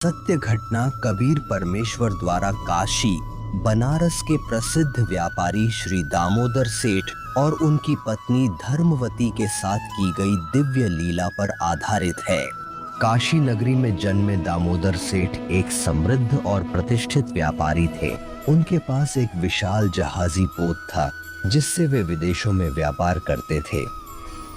सत्य घटना कबीर परमेश्वर द्वारा काशी बनारस के प्रसिद्ध व्यापारी श्री दामोदर सेठ और उनकी पत्नी धर्मवती के साथ की गई दिव्य लीला पर आधारित है। काशी नगरी में जन्मे दामोदर सेठ एक समृद्ध और प्रतिष्ठित व्यापारी थे। उनके पास एक विशाल जहाजी पोत था जिससे वे विदेशों में व्यापार करते थे।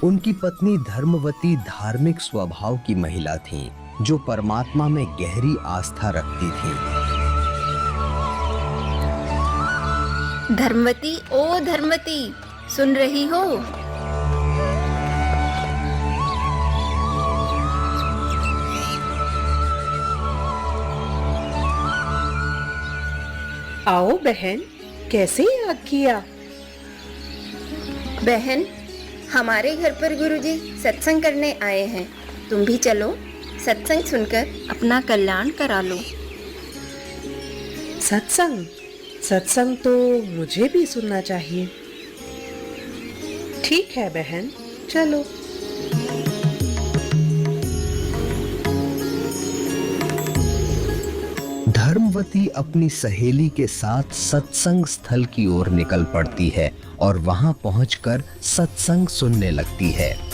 उनकी पत्नी धर्मवती धार्मिक स्वभाव की महिला थीं, जो परमात्मा में गहरी आस्था रखती थी। धर्मवती, ओ धर्मवती, सुन रही हो? आओ बहन, कैसे याद किया? बहन, हमारे घर पर गुरुजी सत्संग करने आए हैं। तुम भी चलो, सत्संग सुनकर अपना कल्याण करा लो। सत्संग सत्संग तो मुझे भी सुनना चाहिए। ठीक है बहन, चलो। धर्मवती अपनी सहेली के साथ सत्संग स्थल की ओर निकल पड़ती है और वहां पहुंचकर सत्संग सुनने लगती है।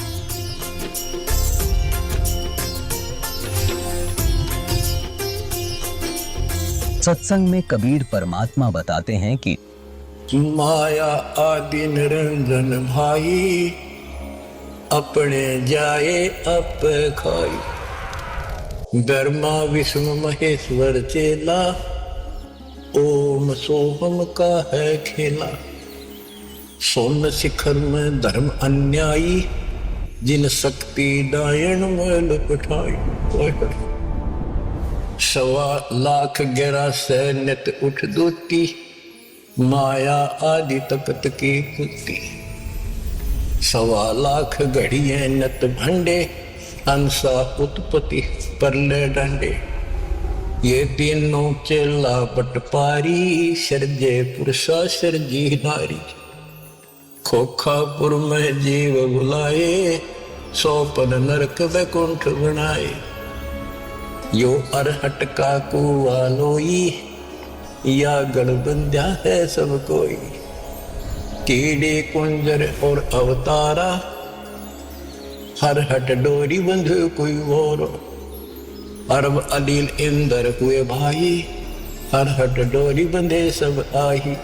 सत्संग में कबीर परमात्मा बताते हैं कि माया आदि निरंजन भाई, अपने जाए अप खाई। ब्रह्मा विष्णु महेश्वर चेला, ओम सोहम का है खेला। सोन शिखर में धर्म अन्यायी, जिन शक्ति डायन में लुटाई। 1.25 लाख गिरा से नित उठ दूती, माया आदि तपत की कुत्ती। 1.25 लाख घड़िए नत भंडे, हंसा उत्पत्ति परले डंडे। ये तीनों चेला पटपारी, सर्जे पुरुषा सर्जी नारी। खोखापुर में जीव बुलाए, 100 नरक वैकुंठ बनाए। यो अरहट का कुआ लोई, या गणबंध्या है सब कोई। कीड़े कुंजर और अवतारा, हर हट डोरी बंधु कोई और। अरब अलील इंदर हुए भाई, हर हट डोरी बंधे सब आही।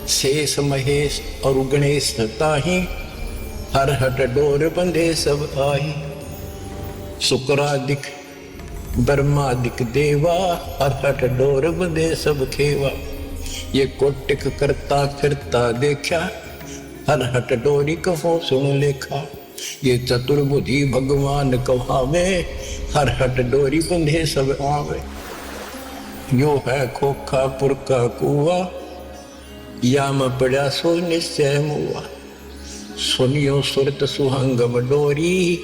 शेष महेश और गणेश ताही, हर हट डोर बंधे सब आही। शुक्रादिक ब्रह्मादिक देवा, हर हट डोर बंधे सब खेवा। ये कोटिक करता फिरता देखा, हर हट डोरी कहो सुन लेखा। ये चतुर्बुद्धि भगवान कहावे, हर हट डोरी बंधे सब आवे। यो है खोखापुर का कुआ, याम पड़ा सो निश्चय मुआ। सुनियो सुरत सुहंगम डोरी,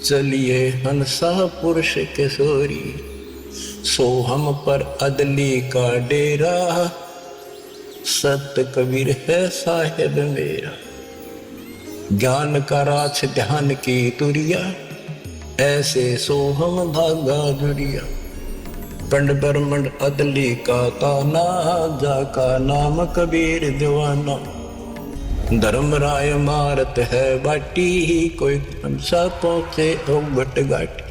चलिए हंसा पुरुष किशोरी। सोहम पर अदली का डेरा, सत्य कबीर है साहिब मेरा। ज्ञान का राछ ध्यान की तुरिया, ऐसे सोहम भागा दुरिया। पंड ब्रह्मंड अदली का ताना, जाका नाम कबीर दीवाना। धर्मराय मारत है बाटी, कोई हंसा पहुंचे ओ बट घाटी।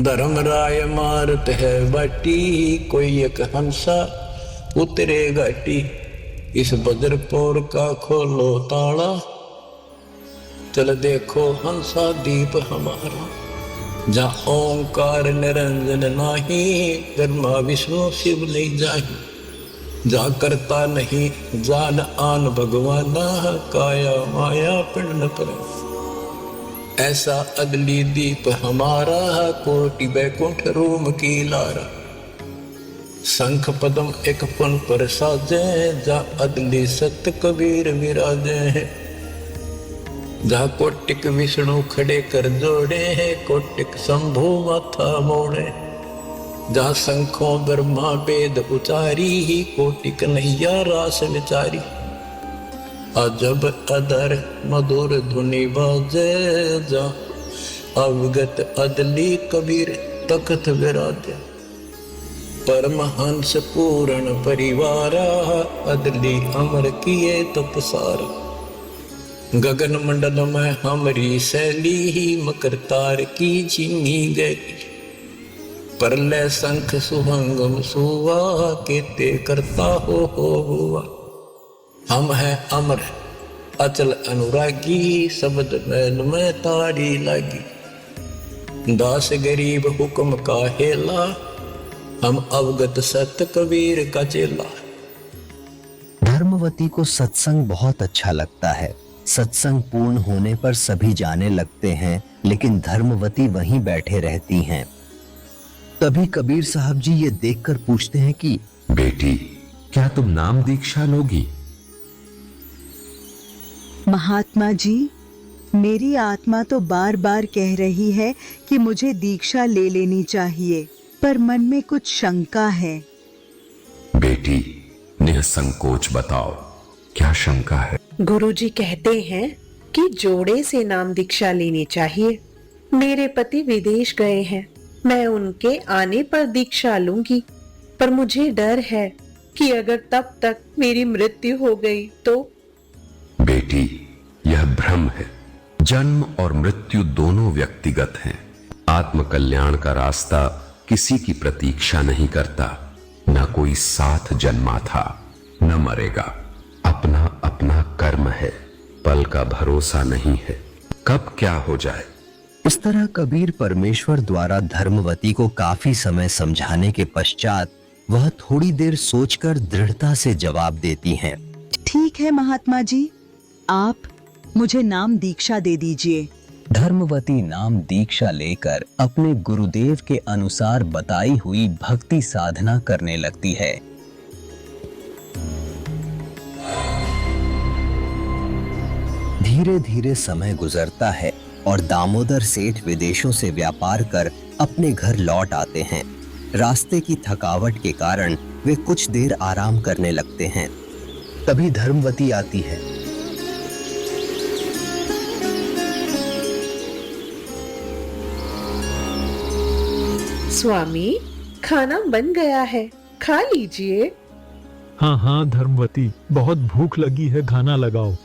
धर्मराय मारत है बाटी, कोई एक हंसा उतरे घाटी। इस बदरपुर का खोलो ताला, चल देखो हंसा दीप हमारा। जहाँ ओंकार निरंजन नाही, ब्रह्मा विष्णु शिव नहीं जाही। जा करता नहीं जान आन भगवाना, काया माया पिंड पर। ऐसा अदली दीप हमारा, कोटि बैकुंठ रूम की लारा। शंख पदम एक पुन पर साजे, जा अदली सत्य कबीर विराजे। जा कोटिक विष्णु खड़े कर जोड़े, कोटिक शंभु माथा मोड़े। जा शंखों ब्रह्मा वेद उचारी, कोटि कन्हैया रास विचारी। अजब अदर मधुर धुनि बाजे, जा अवगत अदली कबीर तख्त विराजे। परमहंस पूर्ण परिवारा, अदली अमर किए तपसार। गगन मंडल में हमरी शैली ही, मकर तार की चीनी गई। परलय शंख सुहंगम सुवा, केते करता हो हुआ। हम हैं अमर अचल अनुरागी, शब्द मैल में तारी लागी। दास गरीब हुक्म का हेला, हम अवगत सत कबीर का चेला। धर्मवती को सत्संग बहुत अच्छा लगता है। सत्संग पूर्ण होने पर सभी जाने लगते हैं, लेकिन धर्मवती वहीं बैठे रहती हैं। तभी कबीर साहब जी ये देखकर पूछते हैं कि बेटी, क्या तुम नाम दीक्षा लोगी? महात्मा जी, मेरी आत्मा तो बार बार कह रही है कि मुझे दीक्षा ले लेनी चाहिए, पर मन में कुछ शंका है। बेटी, निसंकोच बताओ, क्या शंका है? गुरुजी कहते हैं कि जोड़े से नाम दीक्षा लेनी चाहिए। मेरे पति विदेश गए हैं, मैं उनके आने पर दीक्षा लूंगी, पर मुझे डर है कि अगर तब तक मेरी मृत्यु हो गई तो। बेटी, यह भ्रम है। जन्म और मृत्यु दोनों व्यक्तिगत हैं। आत्म कल्याण का रास्ता किसी की प्रतीक्षा नहीं करता। न कोई साथ जन्मा था, न मरेगा। अपना अपना कर्म है, पल का भरोसा नहीं है, कब क्या हो जाए। इस तरह कबीर परमेश्वर द्वारा धर्मवती को काफी समय समझाने के पश्चात वह थोड़ी देर सोचकर दृढ़ता से जवाब देती हैं। ठीक है महात्मा जी, आप मुझे नाम दीक्षा दे दीजिए। धर्मवती नाम दीक्षा लेकर अपने गुरुदेव के अनुसार बताई हुई भक्ति साधना करने लगती है। धीरे धीरे समय गुजरता है और दामोदर सेठ विदेशों से व्यापार कर अपने घर लौट आते हैं। रास्ते की थकावट के कारण वे कुछ देर आराम करने लगते हैं। तभी धर्मवती आती है। स्वामी, खाना बन गया है, खा लीजिए। हाँ हाँ धर्मवती, बहुत भूख लगी है, खाना लगाओ।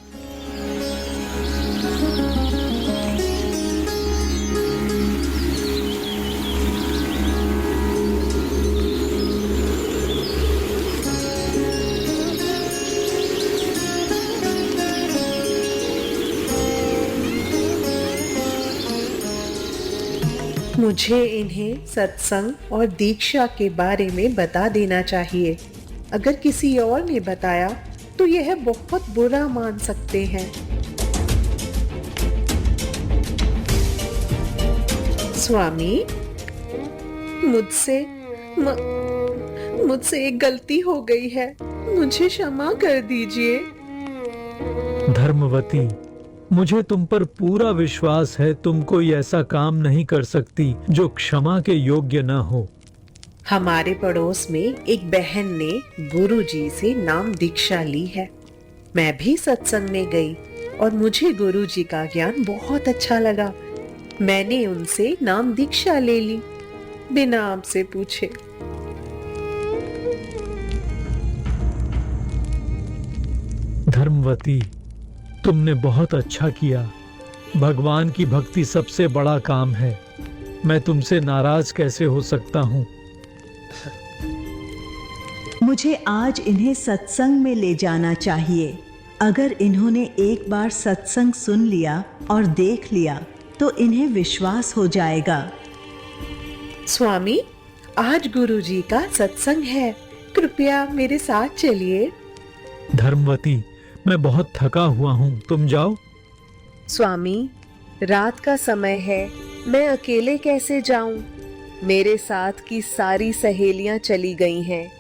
मुझे इन्हें सत्संग और दीक्षा के बारे में बता देना चाहिए। अगर किसी और ने बताया तो यह बहुत बुरा मान सकते हैं। स्वामी, मुझसे एक गलती हो गई है, मुझे क्षमा कर दीजिए। धर्मवती, मुझे तुम पर पूरा विश्वास है, तुम कोई ऐसा काम नहीं कर सकती जो क्षमा के योग्य न हो। हमारे पड़ोस में एक बहन ने गुरुजी से नाम दीक्षा ली है। मैं भी सत्संग में गई और मुझे गुरुजी का ज्ञान बहुत अच्छा लगा। मैंने उनसे नाम दीक्षा ले ली, बिना आपसे पूछे। धर्मवती, तुमने बहुत अच्छा किया। भगवान की भक्ति सबसे बड़ा काम है। मैं तुमसे नाराज कैसे हो सकता हूँ। मुझे आज इन्हें सत्संग में ले जाना चाहिए। अगर इन्होंने एक बार सत्संग सुन लिया और देख लिया तो इन्हें विश्वास हो जाएगा। स्वामी, आज गुरुजी का सत्संग है, कृपया मेरे साथ चलिए। धर्मवती, मैं बहुत थका हुआ हूँ, तुम जाओ। स्वामी, रात का समय है, मैं अकेले कैसे जाऊं? मेरे साथ की सारी सहेलियां चली गई हैं।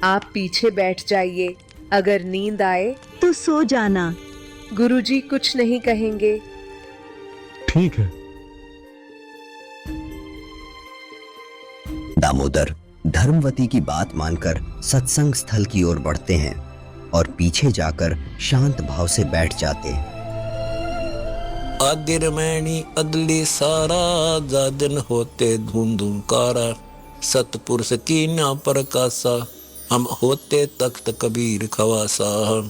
आप पीछे बैठ जाइए, अगर नींद आए तो सो जाना। गुरुजी कुछ नहीं कहेंगे। ठीक है। दामोदर धर्मवती की बात मानकर सत्संग स्थल की ओर बढ़ते हैं और पीछे जाकर शांत भाव से बैठ जाते हैं। आदि रमैणी अदली सारा, जा दिन होते धूम धूमकारा। सतपुरुष की ना प्रकाशा, हम होते तख्त कबीर खवासा।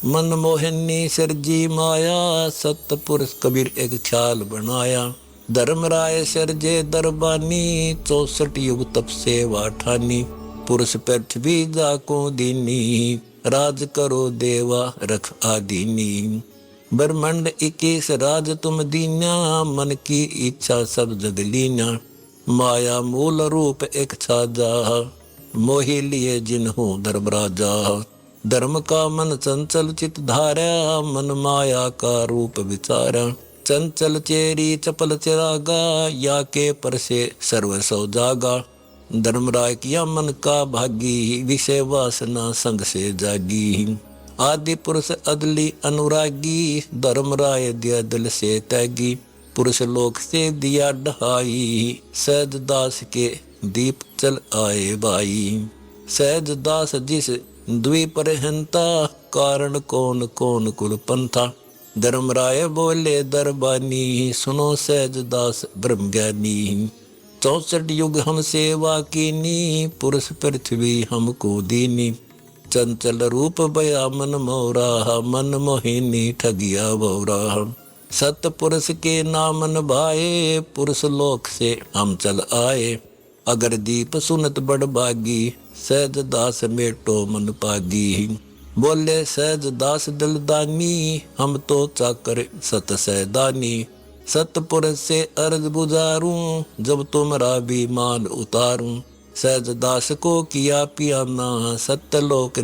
मन मोहिनी सिरजी माया, सतपुरुष कबीर एक ख्याल बनाया। धर्मराय सिरजे दरबानी, 64 युग तप सेवा ठानी। पुरुष पृथ्वी जाको दीनी, राज करो देवा रख आदीनी। ब्रह्मांड 21 राज तुम दीना, मन की इच्छा सब जग लीना। माया मूल रूप एक छाजा, मोहि लिए जिन्हों धर्मराजा। धर्म का मन चंचल चित धारा, मन माया का रूप विचारा। चंचल चेरी चपल चिरागा, या के पर से सर्व सौ जागा। धर्मराय किया मन का भागी, विषय वासना संग से जागी। आदि पुरुष अदली अनुरागी, धर्मराय दिया दिल से त्यागी। पुरुष लोक से दिया ढहाई, सहज दास के दीप चल आए भाई। सहज दास जिस द्वीपर हंता, कारण कौन कौन कुल पंथा। धर्मराय बोले दरबानी, सुनो सहज दास ब्रह्म ज्ञानी। 64 युग हम सेवा कीनी, पुरुष पृथ्वी हमको दीनी। चंचल रूप बया मन मोरा, मन मोहिनी ठगिया भौरा। सतपुरुष के नामन भाए, पुरुष लोक से हम चल आए। अगर दीप सुनत बड़ बागी, सहज दास मेटो मन पागी। बोले सहज दास दिलदानी, हम तो चाकर सत सैदानी। सतपुरुष से अर्ज बुझारूं, जब तुमरा भी मान उतारूं। सहज दास को किया पियाना, सत्यलोक